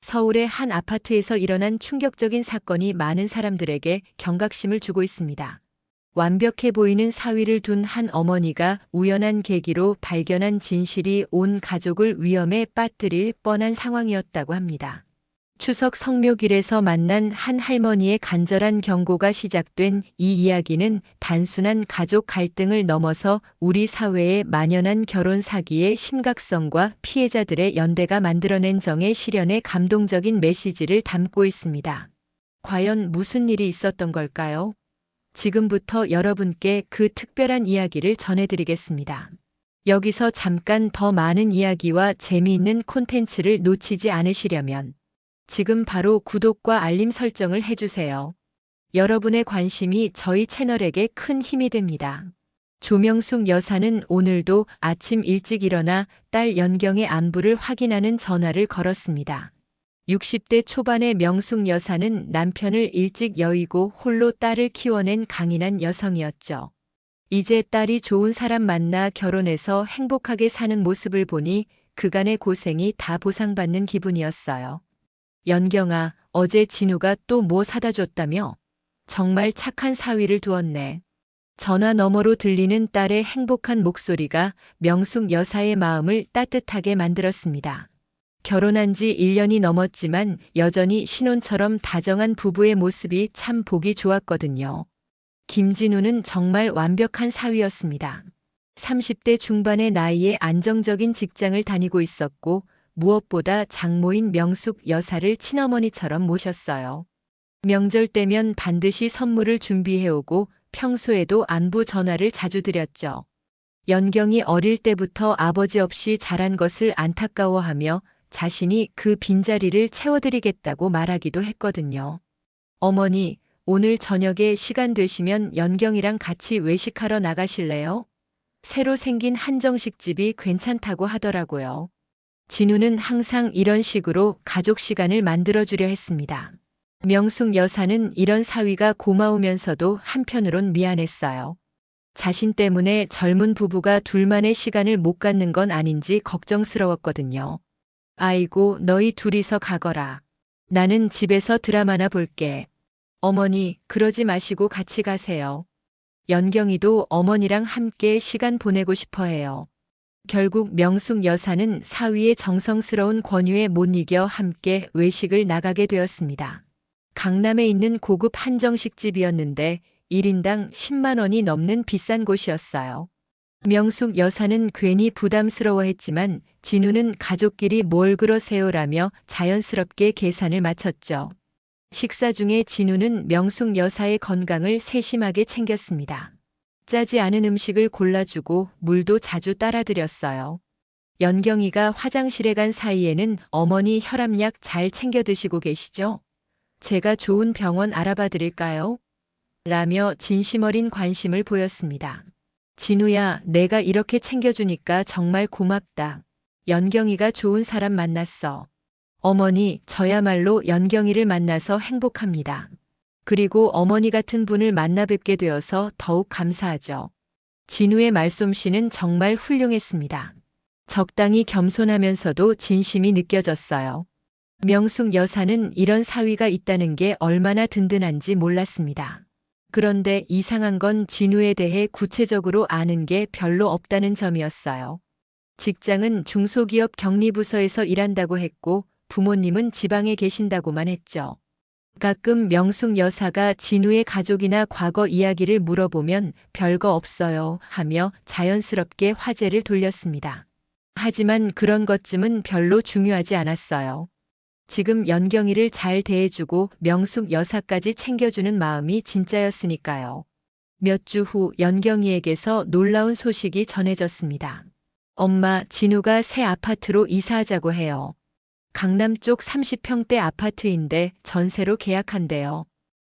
서울의 한 아파트에서 일어난 충격적인 사건이 많은 사람들에게 경각심을 주고 있습니다. 완벽해 보이는 사위를 둔 한 어머니가 우연한 계기로 발견한 진실이 온 가족을 위험에 빠뜨릴 뻔한 상황이었다고 합니다. 추석 성묘길에서 만난 한 할머니의 간절한 경고가 시작된 이 이야기는 단순한 가족 갈등을 넘어서 우리 사회에 만연한 결혼 사기의 심각성과 피해자들의 연대가 만들어낸 정의 실현의 감동적인 메시지를 담고 있습니다. 과연 무슨 일이 있었던 걸까요? 지금부터 여러분께 그 특별한 이야기를 전해드리겠습니다. 여기서 잠깐 더 많은 이야기와 재미있는 콘텐츠를 놓치지 않으시려면 지금 바로 구독과 알림 설정을 해주세요. 여러분의 관심이 저희 채널에게 큰 힘이 됩니다. 조명숙 여사는 오늘도 아침 일찍 일어나 딸 연경의 안부를 확인하는 전화를 걸었습니다. 60대 초반의 명숙 여사는 남편을 일찍 여의고 홀로 딸을 키워낸 강인한 여성이었죠. 이제 딸이 좋은 사람 만나 결혼해서 행복하게 사는 모습을 보니 그간의 고생이 다 보상받는 기분이었어요. 연경아, 어제 진우가 또 뭐 사다 줬다며? 정말 착한 사위를 두었네. 전화 너머로 들리는 딸의 행복한 목소리가 명숙 여사의 마음을 따뜻하게 만들었습니다. 결혼한 지 1년이 넘었지만 여전히 신혼처럼 다정한 부부의 모습이 참 보기 좋았거든요. 김진우는 정말 완벽한 사위였습니다. 30대 중반의 나이에 안정적인 직장을 다니고 있었고 무엇보다 장모인 명숙 여사를 친어머니처럼 모셨어요. 명절 때면 반드시 선물을 준비해오고 평소에도 안부 전화를 자주 드렸죠. 연경이 어릴 때부터 아버지 없이 자란 것을 안타까워하며 자신이 그 빈자리를 채워드리겠다고 말하기도 했거든요. 어머니, 오늘 저녁에 시간 되시면 연경이랑 같이 외식하러 나가실래요? 새로 생긴 한정식집이 괜찮다고 하더라고요. 진우는 항상 이런 식으로 가족 시간을 만들어주려 했습니다. 명숙 여사는 이런 사위가 고마우면서도 한편으론 미안했어요. 자신 때문에 젊은 부부가 둘만의 시간을 못 갖는 건 아닌지 걱정스러웠거든요. 아이고, 너희 둘이서 가거라. 나는 집에서 드라마나 볼게. 어머니, 그러지 마시고 같이 가세요. 연경이도 어머니랑 함께 시간 보내고 싶어 해요. 결국 명숙 여사는 사위의 정성스러운 권유에 못 이겨 함께 외식을 나가게 되었습니다. 강남에 있는 고급 한정식집이었는데 1인당 10만 원이 넘는 비싼 곳이었어요. 명숙 여사는 괜히 부담스러워했지만 진우는 가족끼리 뭘 그러세요라며 자연스럽게 계산을 마쳤죠. 식사 중에 진우는 명숙 여사의 건강을 세심하게 챙겼습니다. 짜지 않은 음식을 골라주고 물도 자주 따라드렸어요. 연경이가 화장실에 간 사이에는 어머니 혈압약 잘 챙겨 드시고 계시죠? 제가 좋은 병원 알아봐 드릴까요? 라며 진심 어린 관심을 보였습니다. 진우야, 내가 이렇게 챙겨주니까 정말 고맙다. 연경이가 좋은 사람 만났어. 어머니, 저야말로 연경이를 만나서 행복합니다. 그리고 어머니 같은 분을 만나 뵙게 되어서 더욱 감사하죠. 진우의 말솜씨는 정말 훌륭했습니다. 적당히 겸손하면서도 진심이 느껴졌어요. 명숙 여사는 이런 사위가 있다는 게 얼마나 든든한지 몰랐습니다. 그런데 이상한 건 진우에 대해 구체적으로 아는 게 별로 없다는 점이었어요. 직장은 중소기업 격리부서에서 일한다고 했고 부모님은 지방에 계신다고만 했죠. 가끔 명숙 여사가 진우의 가족이나 과거 이야기를 물어보면 별거 없어요 하며 자연스럽게 화제를 돌렸습니다. 하지만 그런 것쯤은 별로 중요하지 않았어요. 지금 연경이를 잘 대해주고 명숙 여사까지 챙겨주는 마음이 진짜였으니까요. 몇 주 후 연경이에게서 놀라운 소식이 전해졌습니다. 엄마, 진우가 새 아파트로 이사하자고 해요. 강남 쪽 30평대 아파트인데 전세로 계약한대요.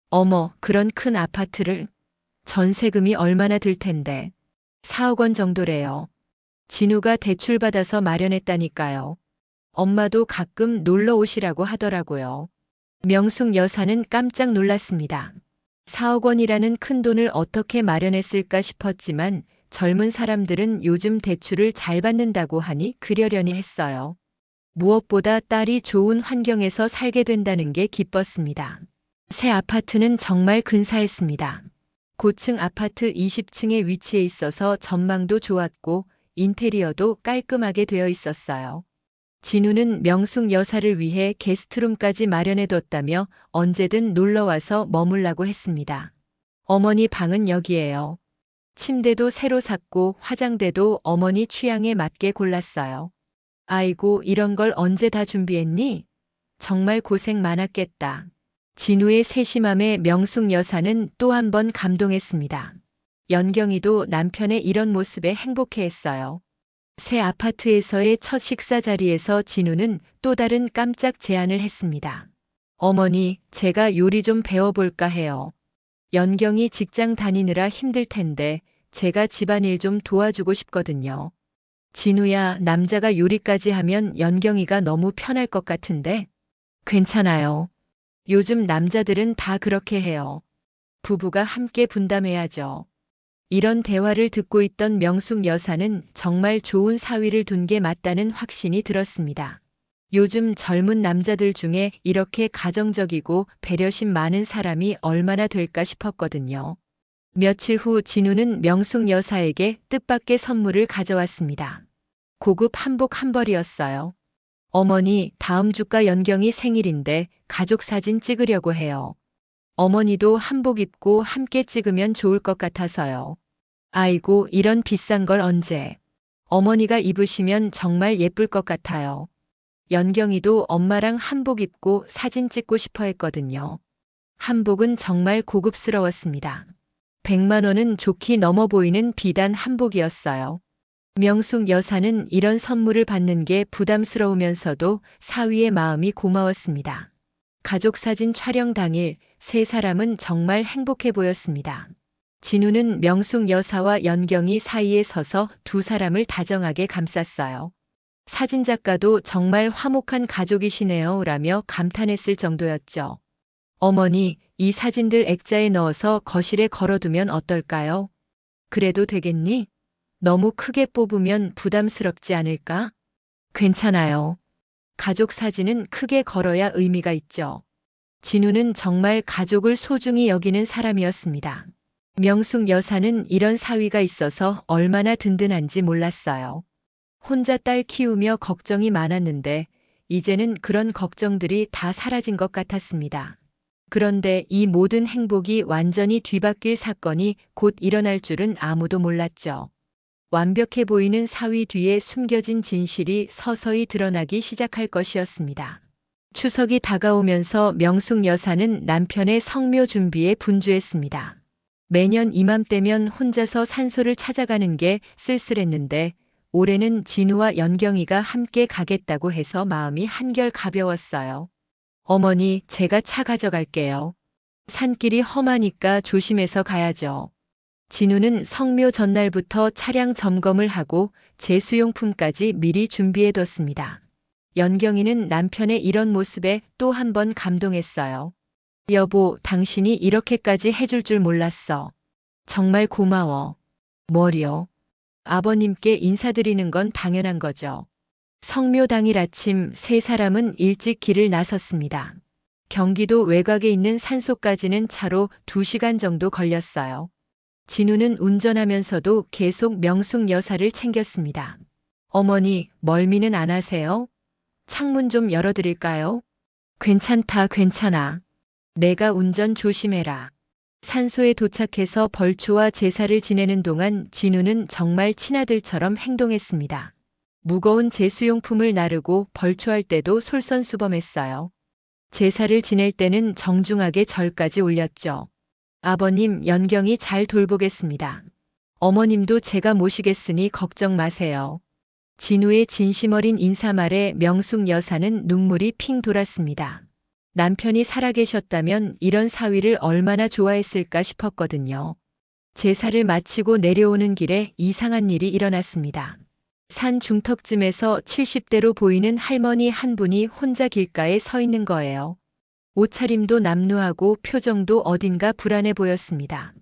어머, 그런 큰 아파트를? 전세금이 얼마나 들 텐데. 4억 원 정도래요. 진우가 대출받아서 마련했다니까요. 엄마도 가끔 놀러 오시라고 하더라고요. 명숙 여사는 깜짝 놀랐습니다. 4억 원이라는 큰 돈을 어떻게 마련했을까 싶었지만 젊은 사람들은 요즘 대출을 잘 받는다고 하니 그러려니 했어요. 무엇보다 딸이 좋은 환경에서 살게 된다는 게 기뻤습니다. 새 아파트는 정말 근사했습니다. 고층 아파트 20층에 위치해 있어서 전망도 좋았고 인테리어도 깔끔하게 되어 있었어요. 진우는 명숙 여사를 위해 게스트룸까지 마련해뒀다며 언제든 놀러와서 머물라고 했습니다. 어머니 방은 여기예요. 침대도 새로 샀고 화장대도 어머니 취향에 맞게 골랐어요. 아이고, 이런 걸 언제 다 준비했니? 정말 고생 많았겠다. 진우의 세심함에 명숙 여사는 또 한 번 감동했습니다. 연경이도 남편의 이런 모습에 행복해했어요. 새 아파트에서의 첫 식사 자리에서 진우는 또 다른 깜짝 제안을 했습니다. 어머니, 제가 요리 좀 배워볼까 해요. 연경이 직장 다니느라 힘들 텐데 제가 집안일 좀 도와주고 싶거든요. 진우야, 남자가 요리까지 하면 연경이가 너무 편할 것 같은데? 괜찮아요. 요즘 남자들은 다 그렇게 해요. 부부가 함께 분담해야죠. 이런 대화를 듣고 있던 명숙 여사는 정말 좋은 사위를 둔 게 맞다는 확신이 들었습니다. 요즘 젊은 남자들 중에 이렇게 가정적이고 배려심 많은 사람이 얼마나 될까 싶었거든요. 며칠 후 진우는 명숙 여사에게 뜻밖의 선물을 가져왔습니다. 고급 한복 한 벌이었어요. 어머니, 다음 주가 연경이 생일인데 가족 사진 찍으려고 해요. 어머니도 한복 입고 함께 찍으면 좋을 것 같아서요. 아이고, 이런 비싼 걸 언제. 어머니가 입으시면 정말 예쁠 것 같아요. 연경이도 엄마랑 한복 입고 사진 찍고 싶어 했거든요. 한복은 정말 고급스러웠습니다. 100만 원은 좋게 넘어 보이는 비단 한복이었어요. 명숙 여사는 이런 선물을 받는 게 부담스러우면서도 사위의 마음이 고마웠습니다. 가족 사진 촬영 당일 세 사람은 정말 행복해 보였습니다. 진우는 명숙 여사와 연경이 사이에 서서 두 사람을 다정하게 감쌌어요. 사진작가도 정말 화목한 가족이시네요 라며 감탄했을 정도였죠. 어머니, 이 사진들 액자에 넣어서 거실에 걸어두면 어떨까요? 그래도 되겠니? 너무 크게 뽑으면 부담스럽지 않을까? 괜찮아요. 가족 사진은 크게 걸어야 의미가 있죠. 진우는 정말 가족을 소중히 여기는 사람이었습니다. 명숙 여사는 이런 사위가 있어서 얼마나 든든한지 몰랐어요. 혼자 딸 키우며 걱정이 많았는데 이제는 그런 걱정들이 다 사라진 것 같았습니다. 그런데 이 모든 행복이 완전히 뒤바뀔 사건이 곧 일어날 줄은 아무도 몰랐죠. 완벽해 보이는 사위 뒤에 숨겨진 진실이 서서히 드러나기 시작할 것이었습니다. 추석이 다가오면서 명숙 여사는 남편의 성묘 준비에 분주했습니다. 매년 이맘때면 혼자서 산소를 찾아가는 게 쓸쓸했는데 올해는 진우와 연경이가 함께 가겠다고 해서 마음이 한결 가벼웠어요. 어머니, 제가 차 가져갈게요. 산길이 험하니까 조심해서 가야죠. 진우는 성묘 전날부터 차량 점검을 하고 제수용품까지 미리 준비해뒀습니다. 연경이는 남편의 이런 모습에 또 한 번 감동했어요. 여보, 당신이 이렇게까지 해줄 줄 몰랐어. 정말 고마워. 뭐요? 아버님께 인사드리는 건 당연한 거죠. 성묘 당일 아침 세 사람은 일찍 길을 나섰습니다. 경기도 외곽에 있는 산소까지는 차로 2시간 정도 걸렸어요. 진우는 운전하면서도 계속 명숙 여사를 챙겼습니다. 어머니, 멀미는 안 하세요? 창문 좀 열어드릴까요? 괜찮다, 괜찮아. 내가 운전 조심해라. 산소에 도착해서 벌초와 제사를 지내는 동안 진우는 정말 친아들처럼 행동했습니다. 무거운 제수용품을 나르고 벌초할 때도 솔선수범했어요. 제사를 지낼 때는 정중하게 절까지 올렸죠. 아버님, 연경이 잘 돌보겠습니다. 어머님도 제가 모시겠으니 걱정 마세요. 진우의 진심 어린 인사말에 명숙 여사는 눈물이 핑 돌았습니다. 남편이 살아계셨다면 이런 사위를 얼마나 좋아했을까 싶었거든요. 제사를 마치고 내려오는 길에 이상한 일이 일어났습니다. 산 중턱쯤에서 70대로 보이는 할머니 한 분이 혼자 길가에 서 있는 거예요. 옷차림도 남루하고 표정도 어딘가 불안해 보였습니다.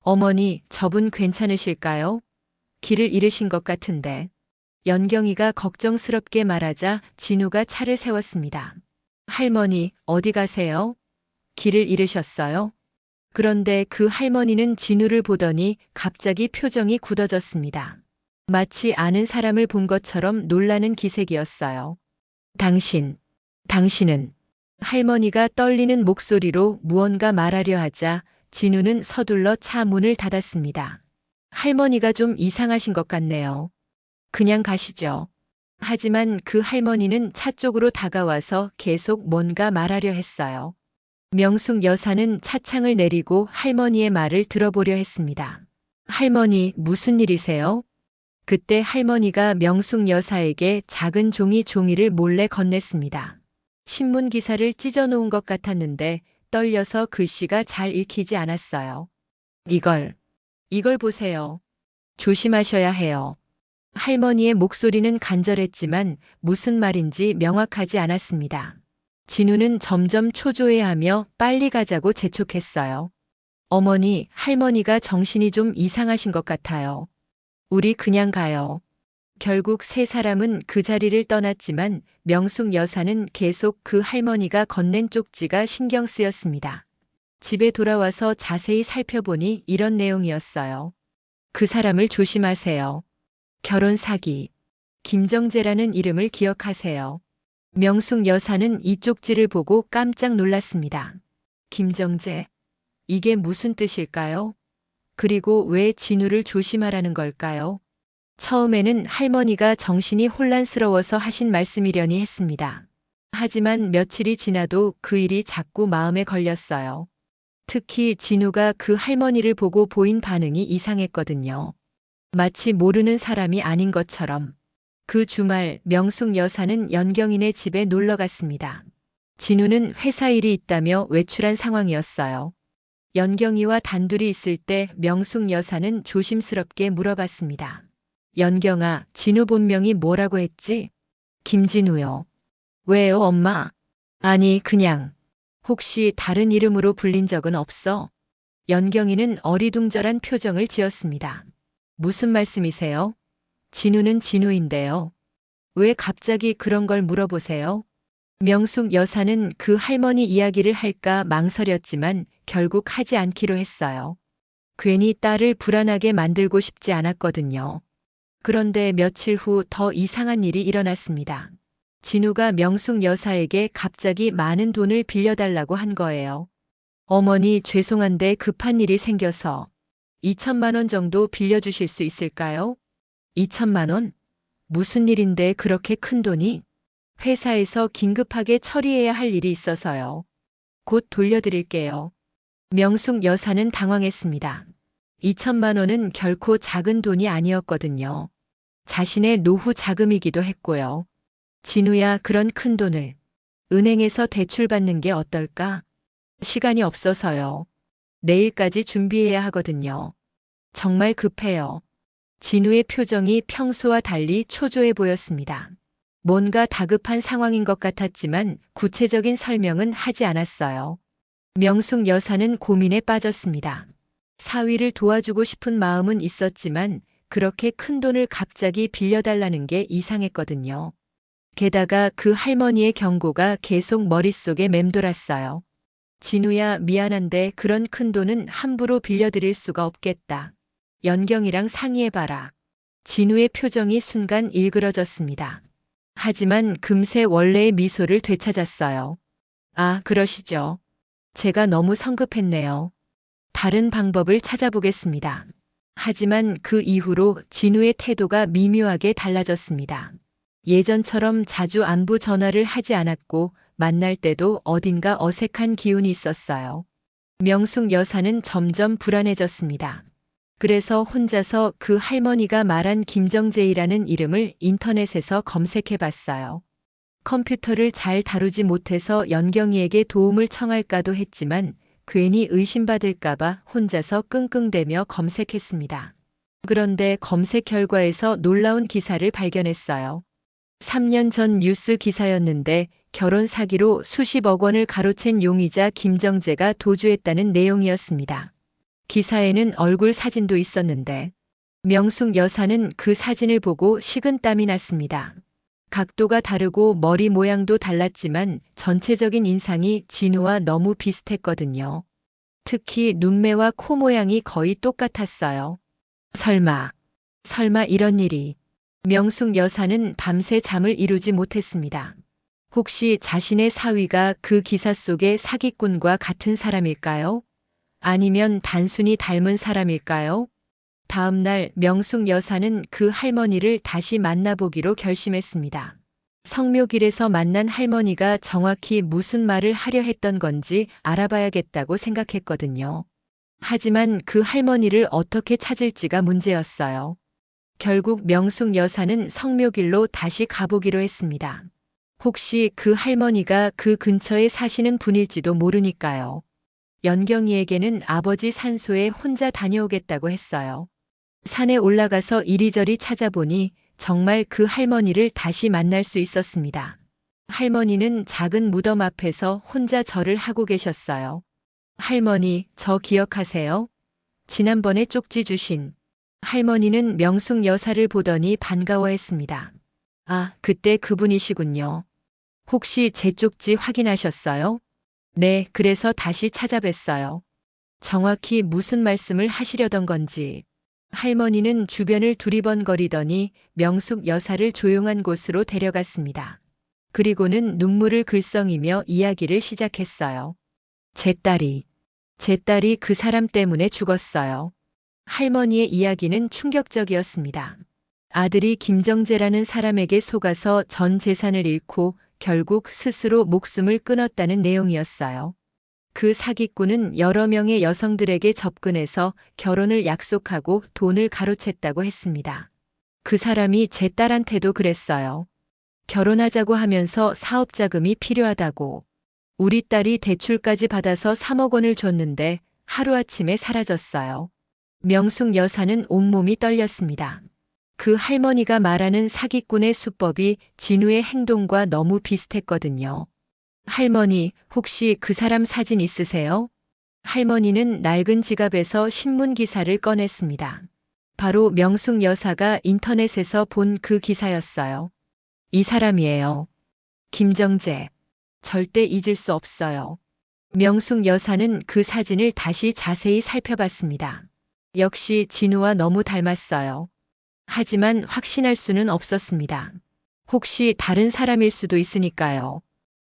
어머니, 저분 괜찮으실까요? 길을 잃으신 것 같은데. 연경이가 걱정스럽게 말하자 진우가 차를 세웠습니다. 할머니, 어디 가세요? 길을 잃으셨어요? 그런데 그 할머니는 진우를 보더니 갑자기 표정이 굳어졌습니다. 마치 아는 사람을 본 것처럼 놀라는 기색이었어요. 당신은 할머니가 떨리는 목소리로 무언가 말하려 하자 진우는 서둘러 차 문을 닫았습니다. 할머니가 좀 이상하신 것 같네요. 그냥 가시죠. 하지만 그 할머니는 차 쪽으로 다가와서 계속 뭔가 말하려 했어요. 명숙 여사는 차창을 내리고 할머니의 말을 들어보려 했습니다. 할머니, 무슨 일이세요? 그때 할머니가 명숙 여사에게 작은 종이를 몰래 건넸습니다. 신문 기사를 찢어놓은 것 같았는데 떨려서 글씨가 잘 읽히지 않았어요. 이걸 보세요. 조심하셔야 해요. 할머니의 목소리는 간절했지만 무슨 말인지 명확하지 않았습니다. 진우는 점점 초조해하며 빨리 가자고 재촉했어요. 어머니, 할머니가 정신이 좀 이상하신 것 같아요. 우리 그냥 가요. 결국 세 사람은 그 자리를 떠났지만 명숙 여사는 계속 그 할머니가 건넨 쪽지가 신경 쓰였습니다. 집에 돌아와서 자세히 살펴보니 이런 내용이었어요. 그 사람을 조심하세요. 결혼 사기. 김정재라는 이름을 기억하세요. 명숙 여사는 이 쪽지를 보고 깜짝 놀랐습니다. 김정재? 이게 무슨 뜻일까요? 그리고 왜 진우를 조심하라는 걸까요? 처음에는 할머니가 정신이 혼란스러워서 하신 말씀이려니 했습니다. 하지만 며칠이 지나도 그 일이 자꾸 마음에 걸렸어요. 특히 진우가 그 할머니를 보고 보인 반응이 이상했거든요. 마치 모르는 사람이 아닌 것처럼. 그 주말 명숙 여사는 연경이네 집에 놀러 갔습니다. 진우는 회사 일이 있다며 외출한 상황이었어요. 연경이와 단둘이 있을 때 명숙 여사는 조심스럽게 물어봤습니다. 연경아, 진우 본명이 뭐라고 했지? 김진우요. 왜요, 엄마? 아니, 그냥. 혹시 다른 이름으로 불린 적은 없어? 연경이는 어리둥절한 표정을 지었습니다. 무슨 말씀이세요? 진우는 진우인데요. 왜 갑자기 그런 걸 물어보세요? 명숙 여사는 그 할머니 이야기를 할까 망설였지만 결국 하지 않기로 했어요. 괜히 딸을 불안하게 만들고 싶지 않았거든요. 그런데 며칠 후 더 이상한 일이 일어났습니다. 진우가 명숙 여사에게 갑자기 많은 돈을 빌려달라고 한 거예요. 어머니, 죄송한데 급한 일이 생겨서 2천만 원 정도 빌려주실 수 있을까요? 2천만 원? 무슨 일인데 그렇게 큰 돈이? 회사에서 긴급하게 처리해야 할 일이 있어서요. 곧 돌려드릴게요. 명숙 여사는 당황했습니다. 2천만 원은 결코 작은 돈이 아니었거든요. 자신의 노후 자금이기도 했고요. 진우야, 그런 큰 돈을 은행에서 대출받는 게 어떨까? 시간이 없어서요. 내일까지 준비해야 하거든요. 정말 급해요. 진우의 표정이 평소와 달리 초조해 보였습니다. 뭔가 다급한 상황인 것 같았지만 구체적인 설명은 하지 않았어요. 명숙 여사는 고민에 빠졌습니다. 사위를 도와주고 싶은 마음은 있었지만 그렇게 큰 돈을 갑자기 빌려달라는 게 이상했거든요. 게다가 그 할머니의 경고가 계속 머릿속에 맴돌았어요. 진우야, 미안한데 그런 큰 돈은 함부로 빌려드릴 수가 없겠다. 연경이랑 상의해봐라. 진우의 표정이 순간 일그러졌습니다. 하지만 금세 원래의 미소를 되찾았어요. 아, 그러시죠. 제가 너무 성급했네요. 다른 방법을 찾아보겠습니다. 하지만 그 이후로 진우의 태도가 미묘하게 달라졌습니다. 예전처럼 자주 안부 전화를 하지 않았고 만날 때도 어딘가 어색한 기운이 있었어요. 명숙 여사는 점점 불안해졌습니다. 그래서 혼자서 그 할머니가 말한 김정재이라는 이름을 인터넷에서 검색해 봤어요. 컴퓨터를 잘 다루지 못해서 연경이에게 도움을 청할까도 했지만 괜히 의심받을까봐 혼자서 끙끙대며 검색했습니다. 그런데 검색 결과에서 놀라운 기사를 발견했어요. 3년 전 뉴스 기사였는데 결혼 사기로 수십억 원을 가로챈 용의자 김정재가 도주했다는 내용이었습니다. 기사에는 얼굴 사진도 있었는데 명숙 여사는 그 사진을 보고 식은땀이 났습니다. 각도가 다르고 머리 모양도 달랐지만 전체적인 인상이 진우와 너무 비슷했거든요. 특히 눈매와 코 모양이 거의 똑같았어요. 설마 이런 일이. 명숙 여사는 밤새 잠을 이루지 못했습니다. 혹시 자신의 사위가 그 기사 속의 사기꾼과 같은 사람일까요? 아니면 단순히 닮은 사람일까요? 다음 날 명숙 여사는 그 할머니를 다시 만나보기로 결심했습니다. 성묘길에서 만난 할머니가 정확히 무슨 말을 하려 했던 건지 알아봐야겠다고 생각했거든요. 하지만 그 할머니를 어떻게 찾을지가 문제였어요. 결국 명숙 여사는 성묘길로 다시 가보기로 했습니다. 혹시 그 할머니가 그 근처에 사시는 분일지도 모르니까요. 연경이에게는 아버지 산소에 혼자 다녀오겠다고 했어요. 산에 올라가서 이리저리 찾아보니 정말 그 할머니를 다시 만날 수 있었습니다. 할머니는 작은 무덤 앞에서 혼자 절을 하고 계셨어요. 할머니, 저 기억하세요? 지난번에 쪽지 주신. 할머니는 명숙 여사를 보더니 반가워했습니다. 아, 그때 그분이시군요. 혹시 제 쪽지 확인하셨어요? 네, 그래서 다시 찾아뵀어요. 정확히 무슨 말씀을 하시려던 건지. 할머니는 주변을 두리번거리더니 명숙 여사를 조용한 곳으로 데려갔습니다. 그리고는 눈물을 글썽이며 이야기를 시작했어요. 제 딸이 그 사람 때문에 죽었어요. 할머니의 이야기는 충격적이었습니다. 아들이 김정재라는 사람에게 속아서 전 재산을 잃고 결국 스스로 목숨을 끊었다는 내용이었어요. 그 사기꾼은 여러 명의 여성들에게 접근해서 결혼을 약속하고 돈을 가로챘다고 했습니다. 그 사람이 제 딸한테도 그랬어요. 결혼하자고 하면서 사업 자금이 필요하다고. 우리 딸이 대출까지 받아서 3억 원을 줬는데 하루아침에 사라졌어요. 명숙 여사는 온몸이 떨렸습니다. 그 할머니가 말하는 사기꾼의 수법이 진우의 행동과 너무 비슷했거든요. 할머니, 혹시 그 사람 사진 있으세요? 할머니는 낡은 지갑에서 신문 기사를 꺼냈습니다. 바로 명숙 여사가 인터넷에서 본 그 기사였어요. 이 사람이에요. 김정재. 절대 잊을 수 없어요. 명숙 여사는 그 사진을 다시 자세히 살펴봤습니다. 역시 진우와 너무 닮았어요. 하지만 확신할 수는 없었습니다. 혹시 다른 사람일 수도 있으니까요.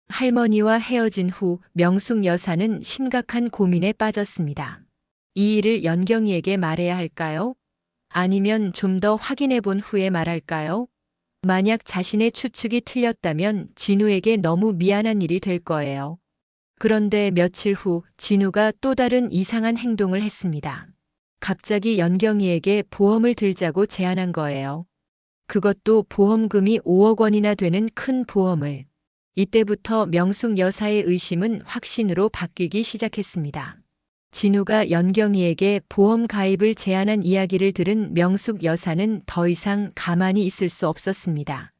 할머니와 헤어진 후 명숙 여사는 심각한 고민에 빠졌습니다. 이 일을 연경이에게 말해야 할까요? 아니면 좀 더 확인해 본 후에 말할까요? 만약 자신의 추측이 틀렸다면 진우에게 너무 미안한 일이 될 거예요. 그런데 며칠 후 진우가 또 다른 이상한 행동을 했습니다. 갑자기 연경이에게 보험을 들자고 제안한 거예요. 그것도 보험금이 5억 원이나 되는 큰 보험을. 이때부터 명숙 여사의 의심은 확신으로 바뀌기 시작했습니다. 진우가 연경이에게 보험 가입을 제안한 이야기를 들은 명숙 여사는 더 이상 가만히 있을 수 없었습니다.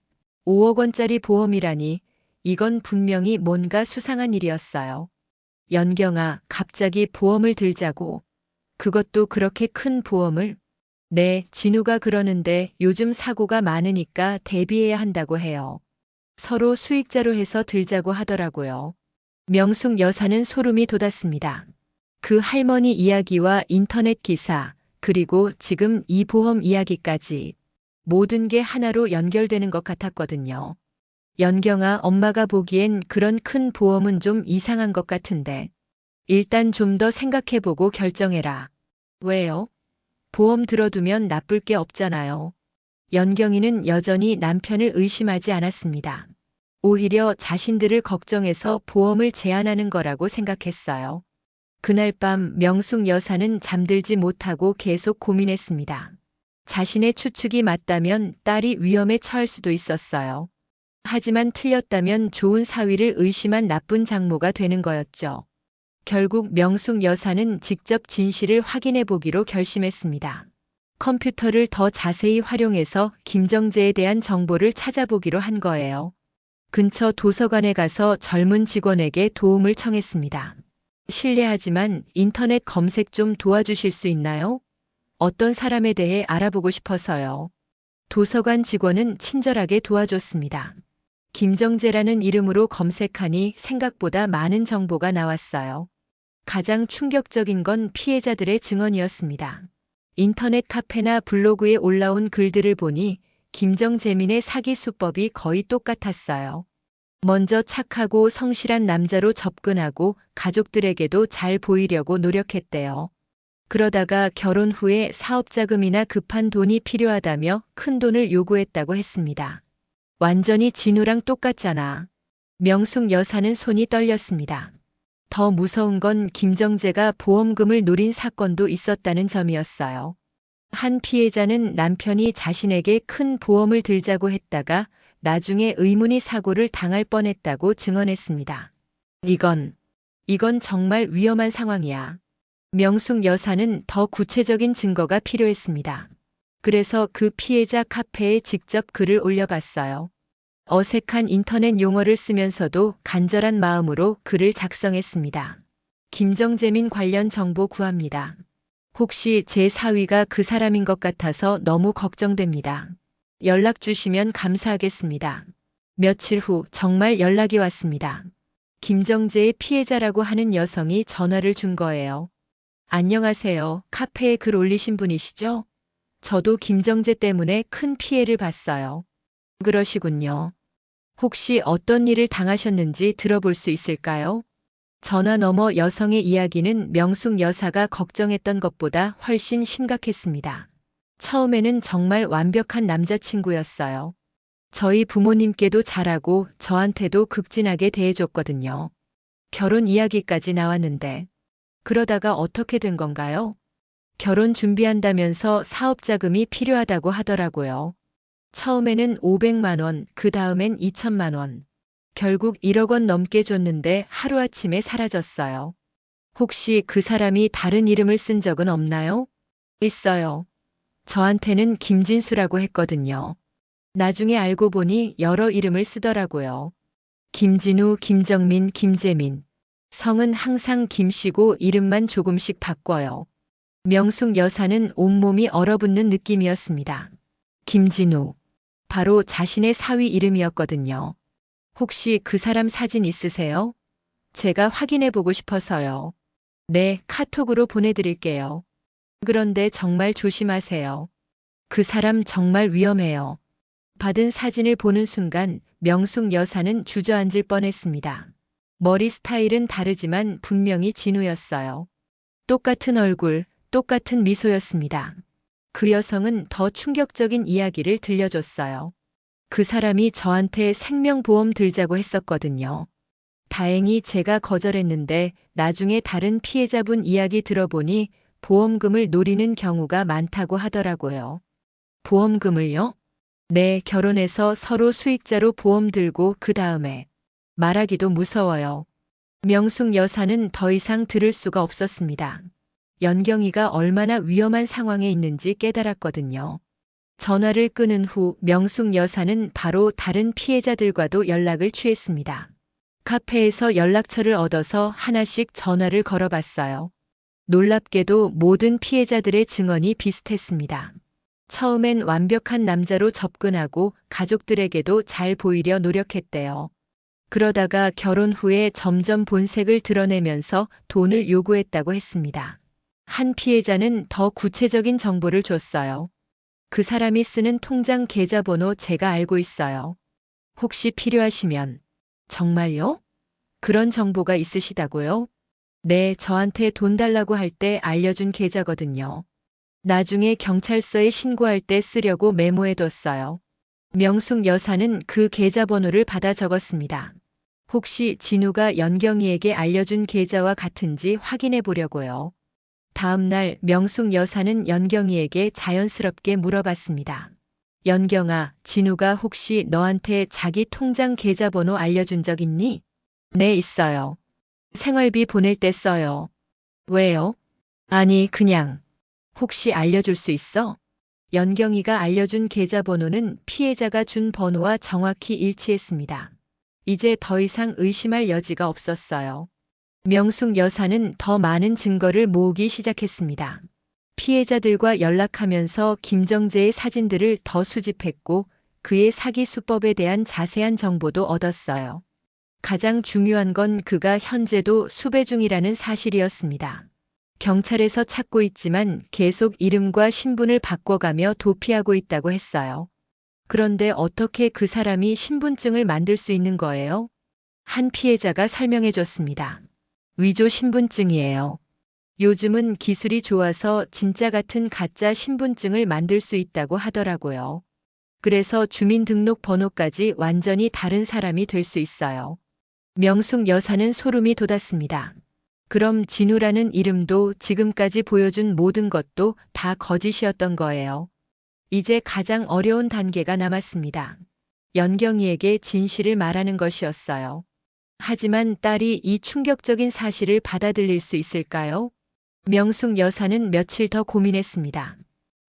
5억 원짜리 보험이라니 이건 분명히 뭔가 수상한 일이었어요. 연경아, 갑자기 보험을 들자고. 그것도 그렇게 큰 보험을? 네, 진우가 그러는데 요즘 사고가 많으니까 대비해야 한다고 해요. 서로 수익자로 해서 들자고 하더라고요. 명숙 여사는 소름이 돋았습니다. 그 할머니 이야기와 인터넷 기사, 그리고 지금 이 보험 이야기까지 모든 게 하나로 연결되는 것 같았거든요. 연경아, 엄마가 보기엔 그런 큰 보험은 좀 이상한 것 같은데. 일단 좀 더 생각해보고 결정해라. 왜요? 보험 들어두면 나쁠 게 없잖아요. 연경이는 여전히 남편을 의심하지 않았습니다. 오히려 자신들을 걱정해서 보험을 제안하는 거라고 생각했어요. 그날 밤 명숙 여사는 잠들지 못하고 계속 고민했습니다. 자신의 추측이 맞다면 딸이 위험에 처할 수도 있었어요. 하지만 틀렸다면 좋은 사위를 의심한 나쁜 장모가 되는 거였죠. 결국 명숙 여사는 직접 진실을 확인해 보기로 결심했습니다. 컴퓨터를 더 자세히 활용해서 김정재에 대한 정보를 찾아보기로 한 거예요. 근처 도서관에 가서 젊은 직원에게 도움을 청했습니다. 실례하지만 인터넷 검색 좀 도와주실 수 있나요? 어떤 사람에 대해 알아보고 싶어서요. 도서관 직원은 친절하게 도와줬습니다. 김정재라는 이름으로 검색하니 생각보다 많은 정보가 나왔어요. 가장 충격적인 건 피해자들의 증언이었습니다. 인터넷 카페나 블로그에 올라온 글들을 보니 김정재민의 사기 수법이 거의 똑같았어요. 먼저 착하고 성실한 남자로 접근하고 가족들에게도 잘 보이려고 노력했대요. 그러다가 결혼 후에 사업 자금이나 급한 돈이 필요하다며 큰 돈을 요구했다고 했습니다. 완전히 진우랑 똑같잖아. 명숙 여사는 손이 떨렸습니다. 더 무서운 건 김정재가 보험금을 노린 사건도 있었다는 점이었어요. 한 피해자는 남편이 자신에게 큰 보험을 들자고 했다가 나중에 의문의 사고를 당할 뻔했다고 증언했습니다. 이건 정말 위험한 상황이야. 명숙 여사는 더 구체적인 증거가 필요했습니다. 그래서 그 피해자 카페에 직접 글을 올려봤어요. 어색한 인터넷 용어를 쓰면서도 간절한 마음으로 글을 작성했습니다. 김정재민 관련 정보 구합니다. 혹시 제 사위가 그 사람인 것 같아서 너무 걱정됩니다. 연락 주시면 감사하겠습니다. 며칠 후 정말 연락이 왔습니다. 김정재의 피해자라고 하는 여성이 전화를 준 거예요. 안녕하세요. 카페에 글 올리신 분이시죠? 저도 김정재 때문에 큰 피해를 봤어요. 그러시군요. 혹시 어떤 일을 당하셨는지 들어볼 수 있을까요? 전화 너머 여성의 이야기는 명숙 여사가 걱정했던 것보다 훨씬 심각했습니다. 처음에는 정말 완벽한 남자친구였어요. 저희 부모님께도 잘하고 저한테도 극진하게 대해줬거든요. 결혼 이야기까지 나왔는데 그러다가 어떻게 된 건가요? 결혼 준비한다면서 사업 자금이 필요하다고 하더라고요. 처음에는 500만 원, 그 다음엔 2천만 원. 결국 1억 원 넘게 줬는데 하루아침에 사라졌어요. 혹시 그 사람이 다른 이름을 쓴 적은 없나요? 있어요. 저한테는 김진수라고 했거든요. 나중에 알고 보니 여러 이름을 쓰더라고요. 김진우, 김정민, 김재민. 성은 항상 김씨고 이름만 조금씩 바꿔요. 명숙 여사는 온몸이 얼어붙는 느낌이었습니다. 김진우. 바로 자신의 사위 이름이었거든요. 혹시 그 사람 사진 있으세요? 제가 확인해 보고 싶어서요. 네, 카톡으로 보내드릴게요. 그런데 정말 조심하세요. 그 사람 정말 위험해요. 받은 사진을 보는 순간 명숙 여사는 주저앉을 뻔했습니다. 머리 스타일은 다르지만 분명히 진우였어요. 똑같은 얼굴, 똑같은 미소였습니다. 그 여성은 더 충격적인 이야기를 들려줬어요. 그 사람이 저한테 생명보험 들자고 했었거든요. 다행히 제가 거절했는데 나중에 다른 피해자분 이야기 들어보니 보험금을 노리는 경우가 많다고 하더라고요. 보험금을요? 네, 결혼해서 서로 수익자로 보험 들고 그 다음에 말하기도 무서워요. 명숙 여사는 더 이상 들을 수가 없었습니다. 연경이가 얼마나 위험한 상황에 있는지 깨달았거든요. 전화를 끊은 후 명숙 여사는 바로 다른 피해자들과도 연락을 취했습니다. 카페에서 연락처를 얻어서 하나씩 전화를 걸어봤어요. 놀랍게도 모든 피해자들의 증언이 비슷했습니다. 처음엔 완벽한 남자로 접근하고 가족들에게도 잘 보이려 노력했대요. 그러다가 결혼 후에 점점 본색을 드러내면서 돈을 요구했다고 했습니다. 한 피해자는 더 구체적인 정보를 줬어요. 그 사람이 쓰는 통장 계좌번호 제가 알고 있어요. 혹시 필요하시면. 정말요? 그런 정보가 있으시다고요? 네, 저한테 돈 달라고 할 때 알려준 계좌거든요. 나중에 경찰서에 신고할 때 쓰려고 메모해뒀어요. 명숙 여사는 그 계좌번호를 받아 적었습니다. 혹시 진우가 연경이에게 알려준 계좌와 같은지 확인해 보려고요. 다음 날 명숙 여사는 연경이에게 자연스럽게 물어봤습니다. 연경아, 진우가 혹시 너한테 자기 통장 계좌번호 알려준 적 있니? 네, 있어요. 생활비 보낼 때 써요. 왜요? 아니, 그냥. 혹시 알려줄 수 있어? 연경이가 알려준 계좌번호는 피해자가 준 번호와 정확히 일치했습니다. 이제 더 이상 의심할 여지가 없었어요. 명숙 여사는 더 많은 증거를 모으기 시작했습니다. 피해자들과 연락하면서 김정재의 사진들을 더 수집했고 그의 사기 수법에 대한 자세한 정보도 얻었어요. 가장 중요한 건 그가 현재도 수배 중이라는 사실이었습니다. 경찰에서 찾고 있지만 계속 이름과 신분을 바꿔가며 도피하고 있다고 했어요. 그런데 어떻게 그 사람이 신분증을 만들 수 있는 거예요? 한 피해자가 설명해 줬습니다. 위조 신분증이에요. 요즘은 기술이 좋아서 진짜 같은 가짜 신분증을 만들 수 있다고 하더라고요. 그래서 주민등록번호까지 완전히 다른 사람이 될 수 있어요. 명숙 여사는 소름이 돋았습니다. 그럼 진우라는 이름도 지금까지 보여준 모든 것도 다 거짓이었던 거예요. 이제 가장 어려운 단계가 남았습니다. 연경이에게 진실을 말하는 것이었어요. 하지만 딸이 이 충격적인 사실을 받아들일 수 있을까요? 명숙 여사는 며칠 더 고민했습니다.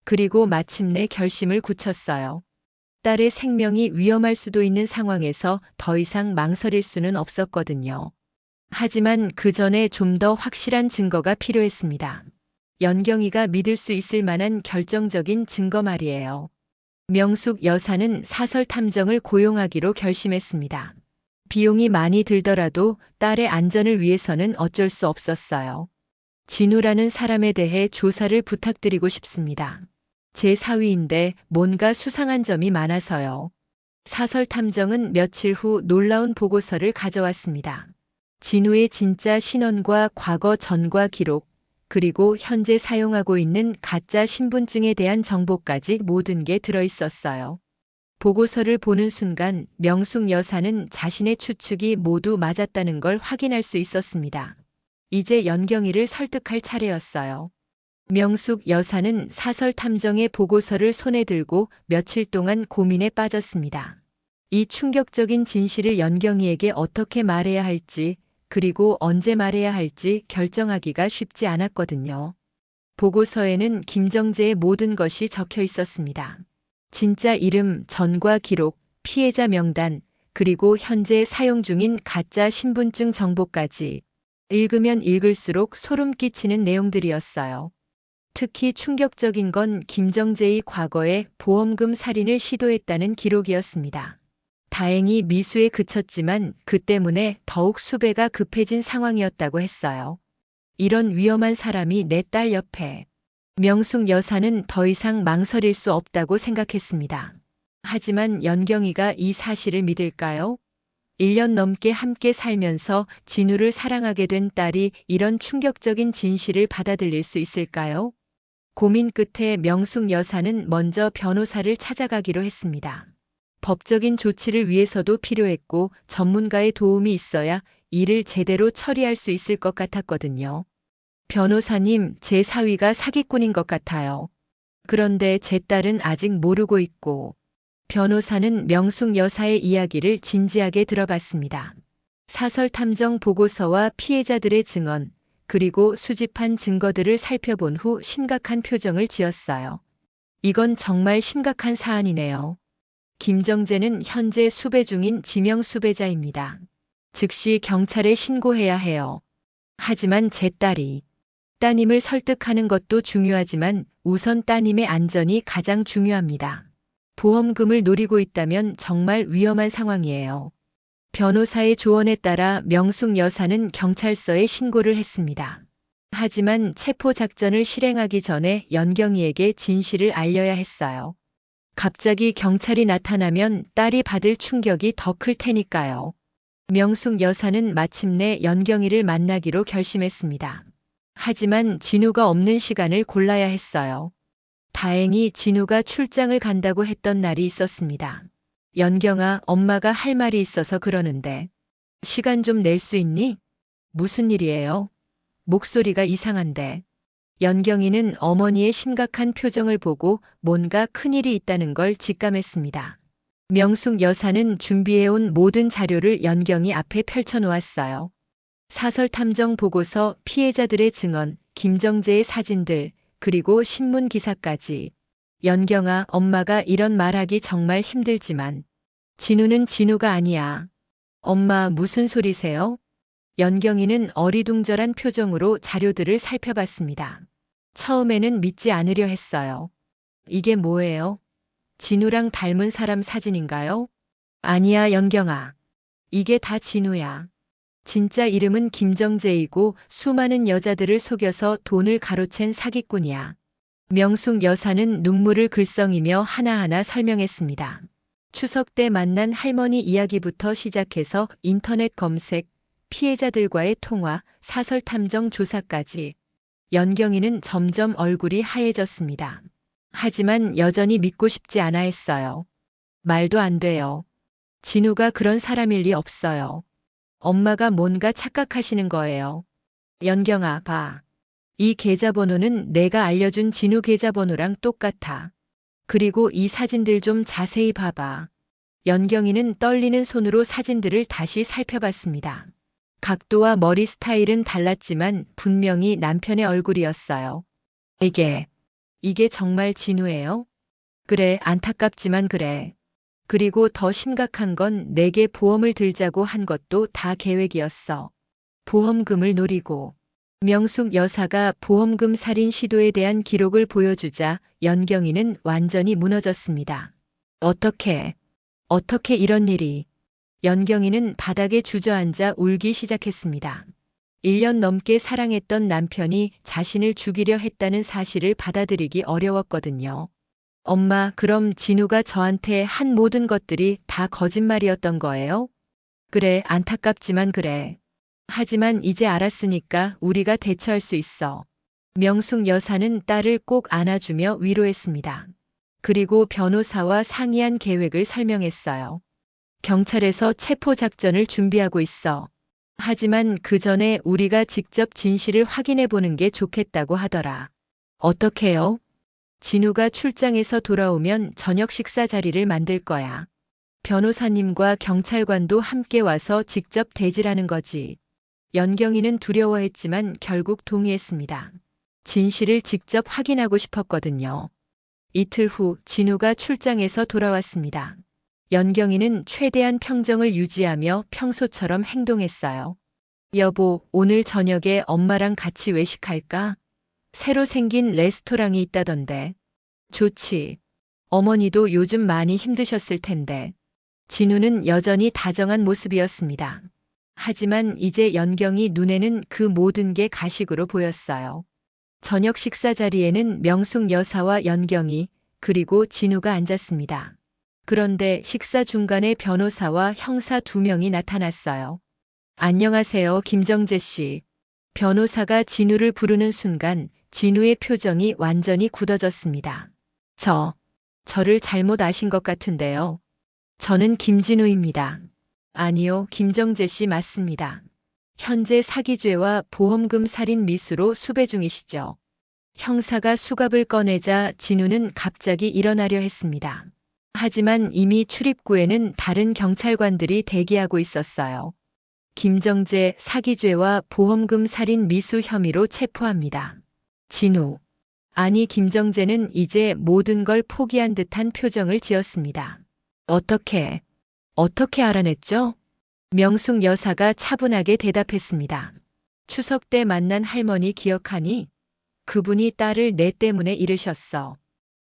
그리고 마침내 결심을 굳혔어요. 딸의 생명이 위험할 수도 있는 상황에서 더 이상 망설일 수는 없었거든요. 하지만 그 전에 좀 더 확실한 증거가 필요했습니다. 연경이가 믿을 수 있을 만한 결정적인 증거 말이에요. 명숙 여사는 사설 탐정을 고용하기로 결심했습니다. 비용이 많이 들더라도 딸의 안전을 위해서는 어쩔 수 없었어요. 진우라는 사람에 대해 조사를 부탁드리고 싶습니다. 제 사위인데 뭔가 수상한 점이 많아서요. 사설 탐정은 며칠 후 놀라운 보고서를 가져왔습니다. 진우의 진짜 신원과 과거 전과 기록, 그리고 현재 사용하고 있는 가짜 신분증에 대한 정보까지 모든 게 들어있었어요. 보고서를 보는 순간 명숙 여사는 자신의 추측이 모두 맞았다는 걸 확인할 수 있었습니다. 이제 연경이를 설득할 차례였어요. 명숙 여사는 사설 탐정의 보고서를 손에 들고 며칠 동안 고민에 빠졌습니다. 이 충격적인 진실을 연경이에게 어떻게 말해야 할지, 그리고 언제 말해야 할지 결정하기가 쉽지 않았거든요. 보고서에는 김정재의 모든 것이 적혀 있었습니다. 진짜 이름, 전과 기록, 피해자 명단, 그리고 현재 사용 중인 가짜 신분증 정보까지. 읽으면 읽을수록 소름 끼치는 내용들이었어요. 특히 충격적인 건 김정재의 과거에 보험금 살인을 시도했다는 기록이었습니다. 다행히 미수에 그쳤지만 그 때문에 더욱 수배가 급해진 상황이었다고 했어요. 이런 위험한 사람이 내 딸 옆에. 명숙 여사는 더 이상 망설일 수 없다고 생각했습니다. 하지만 연경이가 이 사실을 믿을까요? 1년 넘게 함께 살면서 진우를 사랑하게 된 딸이 이런 충격적인 진실을 받아들일 수 있을까요? 고민 끝에 명숙 여사는 먼저 변호사를 찾아가기로 했습니다. 법적인 조치를 위해서도 필요했고 전문가의 도움이 있어야 일을 제대로 처리할 수 있을 것 같았거든요. 변호사님, 제 사위가 사기꾼인 것 같아요. 그런데 제 딸은 아직 모르고 있고. 변호사는 명숙 여사의 이야기를 진지하게 들어봤습니다. 사설 탐정 보고서와 피해자들의 증언, 그리고 수집한 증거들을 살펴본 후 심각한 표정을 지었어요. 이건 정말 심각한 사안이네요. 김정재는 현재 수배 중인 지명 수배자입니다. 즉시 경찰에 신고해야 해요. 하지만 제 딸이 따님을 설득하는 것도 중요하지만 우선 따님의 안전이 가장 중요합니다. 보험금을 노리고 있다면 정말 위험한 상황이에요. 변호사의 조언에 따라 명숙 여사는 경찰서에 신고를 했습니다. 하지만 체포 작전을 실행하기 전에 연경이에게 진실을 알려야 했어요. 갑자기 경찰이 나타나면 딸이 받을 충격이 더 클 테니까요. 명숙 여사는 마침내 연경이를 만나기로 결심했습니다. 하지만 진우가 없는 시간을 골라야 했어요. 다행히 진우가 출장을 간다고 했던 날이 있었습니다. 연경아, 엄마가 할 말이 있어서 그러는데. 시간 좀 낼 수 있니? 무슨 일이에요? 목소리가 이상한데. 연경이는 어머니의 심각한 표정을 보고 뭔가 큰일이 있다는 걸 직감했습니다. 명숙 여사는 준비해온 모든 자료를 연경이 앞에 펼쳐놓았어요. 사설 탐정 보고서, 피해자들의 증언, 김정재의 사진들, 그리고 신문 기사까지. 연경아, 엄마가 이런 말하기 정말 힘들지만 진우는 진우가 아니야. 엄마, 무슨 소리세요? 연경이는 어리둥절한 표정으로 자료들을 살펴봤습니다. 처음에는 믿지 않으려 했어요. 이게 뭐예요? 진우랑 닮은 사람 사진인가요? 아니야, 연경아. 이게 다 진우야. 진짜 이름은 김정재이고 수많은 여자들을 속여서 돈을 가로챈 사기꾼이야. 명숙 여사는 눈물을 글썽이며 하나하나 설명했습니다. 추석 때 만난 할머니 이야기부터 시작해서 인터넷 검색, 피해자들과의 통화, 사설 탐정 조사까지. 연경이는 점점 얼굴이 하얘졌습니다. 하지만 여전히 믿고 싶지 않아 했어요. 말도 안 돼요. 진우가 그런 사람일 리 없어요. 엄마가 뭔가 착각하시는 거예요. 연경아, 봐. 이 계좌번호는 내가 알려준 진우 계좌번호랑 똑같아. 그리고 이 사진들 좀 자세히 봐봐. 연경이는 떨리는 손으로 사진들을 다시 살펴봤습니다. 각도와 머리 스타일은 달랐지만 분명히 남편의 얼굴이었어요. 이게 정말 진우예요? 그래, 안타깝지만 그래. 그리고 더 심각한 건 내게 보험을 들자고 한 것도 다 계획이었어. 보험금을 노리고. 명숙 여사가 보험금 살인 시도에 대한 기록을 보여주자 연경이는 완전히 무너졌습니다. 어떻게 이런 일이. 연경이는 바닥에 주저앉아 울기 시작했습니다. 1년 넘게 사랑했던 남편이 자신을 죽이려 했다는 사실을 받아들이기 어려웠거든요. 엄마, 그럼 진우가 저한테 한 모든 것들이 다 거짓말이었던 거예요? 그래, 안타깝지만 그래. 하지만 이제 알았으니까 우리가 대처할 수 있어. 명숙 여사는 딸을 꼭 안아주며 위로했습니다. 그리고 변호사와 상의한 계획을 설명했어요. 경찰에서 체포 작전을 준비하고 있어. 하지만 그 전에 우리가 직접 진실을 확인해 보는 게 좋겠다고 하더라. 어떻게요? 진우가 출장에서 돌아오면 저녁 식사 자리를 만들 거야. 변호사님과 경찰관도 함께 와서 직접 대질하는 거지. 연경이는 두려워했지만 결국 동의했습니다. 진실을 직접 확인하고 싶었거든요. 이틀 후 진우가 출장에서 돌아왔습니다. 연경이는 최대한 평정을 유지하며 평소처럼 행동했어요. 여보, 오늘 저녁에 엄마랑 같이 외식할까? 새로 생긴 레스토랑이 있다던데. 좋지. 어머니도 요즘 많이 힘드셨을 텐데. 진우는 여전히 다정한 모습이었습니다. 하지만 이제 연경이 눈에는 그 모든 게 가식으로 보였어요. 저녁 식사 자리에는 명숙 여사와 연경이 그리고 진우가 앉았습니다. 그런데 식사 중간에 변호사와 형사 2명이 나타났어요. 안녕하세요, 김정재 씨. 변호사가 진우를 부르는 순간 진우의 표정이 완전히 굳어졌습니다. 저를 잘못 아신 것 같은데요. 저는 김진우입니다. 아니요, 김정재 씨 맞습니다. 현재 사기죄와 보험금 살인 미수로 수배 중이시죠. 형사가 수갑을 꺼내자 진우는 갑자기 일어나려 했습니다. 하지만 이미 출입구에는 다른 경찰관들이 대기하고 있었어요. 김정재 사기죄와 보험금 살인 미수 혐의로 체포합니다. 진우. 아니, 김정재는 이제 모든 걸 포기한 듯한 표정을 지었습니다. 어떻게 알아냈죠? 명숙 여사가 차분하게 대답했습니다. 추석 때 만난 할머니 기억하니? 그분이 딸을 내 때문에 잃으셨어.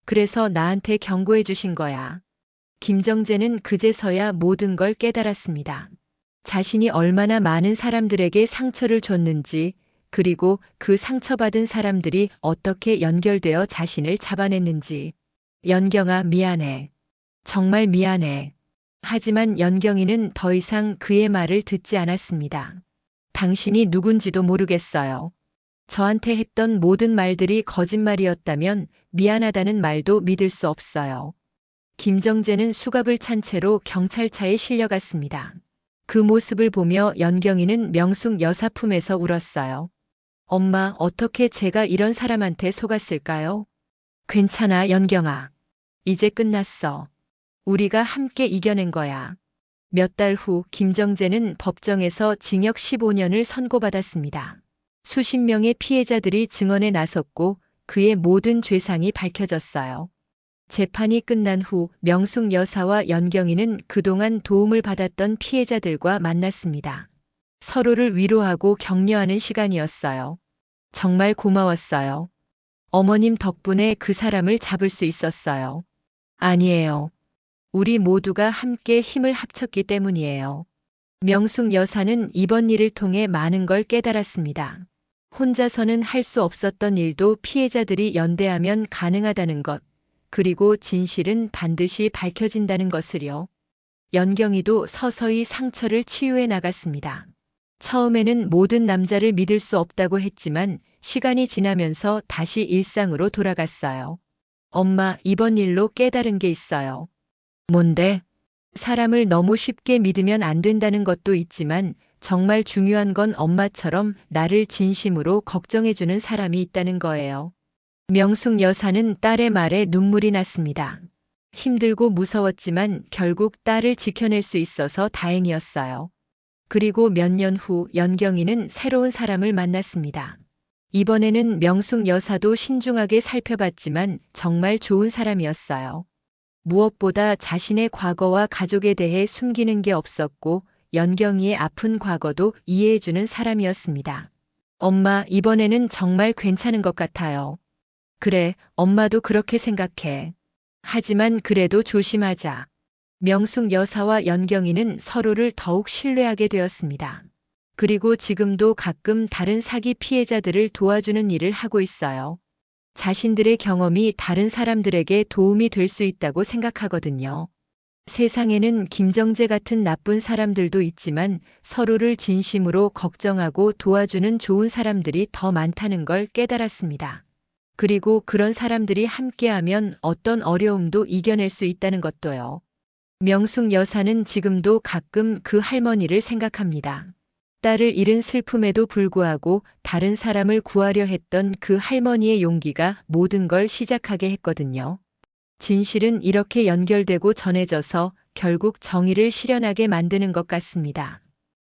그래서 나한테 경고해 주신 거야. 김정재는 그제서야 모든 걸 깨달았습니다. 자신이 얼마나 많은 사람들에게 상처를 줬는지, 그리고 그 상처받은 사람들이 어떻게 연결되어 자신을 잡아냈는지. 연경아, 미안해. 정말 미안해. 하지만 연경이는 더 이상 그의 말을 듣지 않았습니다. 당신이 누군지도 모르겠어요. 저한테 했던 모든 말들이 거짓말이었다면 미안하다는 말도 믿을 수 없어요. 김정재는 수갑을 찬 채로 경찰차에 실려갔습니다. 그 모습을 보며 연경이는 명숙 여사 품에서 울었어요. 엄마, 어떻게 제가 이런 사람한테 속았을까요? 괜찮아, 연경아. 이제 끝났어. 우리가 함께 이겨낸 거야. 몇 달 후 김정재는 법정에서 징역 15년을 선고받았습니다. 수십 명의 피해자들이 증언에 나섰고 그의 모든 죄상이 밝혀졌어요. 재판이 끝난 후 명숙 여사와 연경이는 그동안 도움을 받았던 피해자들과 만났습니다. 서로를 위로하고 격려하는 시간이었어요. 정말 고마웠어요. 어머님 덕분에 그 사람을 잡을 수 있었어요. 아니에요. 우리 모두가 함께 힘을 합쳤기 때문이에요. 명숙 여사는 이번 일을 통해 많은 걸 깨달았습니다. 혼자서는 할 수 없었던 일도 피해자들이 연대하면 가능하다는 것, 그리고 진실은 반드시 밝혀진다는 것을요. 연경이도 서서히 상처를 치유해 나갔습니다. 처음에는 모든 남자를 믿을 수 없다고 했지만 시간이 지나면서 다시 일상으로 돌아갔어요. 엄마, 이번 일로 깨달은 게 있어요. 뭔데? 사람을 너무 쉽게 믿으면 안 된다는 것도 있지만 정말 중요한 건 엄마처럼 나를 진심으로 걱정해주는 사람이 있다는 거예요. 명숙 여사는 딸의 말에 눈물이 났습니다. 힘들고 무서웠지만 결국 딸을 지켜낼 수 있어서 다행이었어요. 그리고 몇 년 후 연경이는 새로운 사람을 만났습니다. 이번에는 명숙 여사도 신중하게 살펴봤지만 정말 좋은 사람이었어요. 무엇보다 자신의 과거와 가족에 대해 숨기는 게 없었고 연경이의 아픈 과거도 이해해주는 사람이었습니다. 엄마, 이번에는 정말 괜찮은 것 같아요. 그래, 엄마도 그렇게 생각해. 하지만 그래도 조심하자. 명숙 여사와 연경이는 서로를 더욱 신뢰하게 되었습니다. 그리고 지금도 가끔 다른 사기 피해자들을 도와주는 일을 하고 있어요. 자신들의 경험이 다른 사람들에게 도움이 될 수 있다고 생각하거든요. 세상에는 김정재 같은 나쁜 사람들도 있지만 서로를 진심으로 걱정하고 도와주는 좋은 사람들이 더 많다는 걸 깨달았습니다. 그리고 그런 사람들이 함께하면 어떤 어려움도 이겨낼 수 있다는 것도요. 명숙 여사는 지금도 가끔 그 할머니를 생각합니다. 딸을 잃은 슬픔에도 불구하고 다른 사람을 구하려 했던 그 할머니의 용기가 모든 걸 시작하게 했거든요. 진실은 이렇게 연결되고 전해져서 결국 정의를 실현하게 만드는 것 같습니다.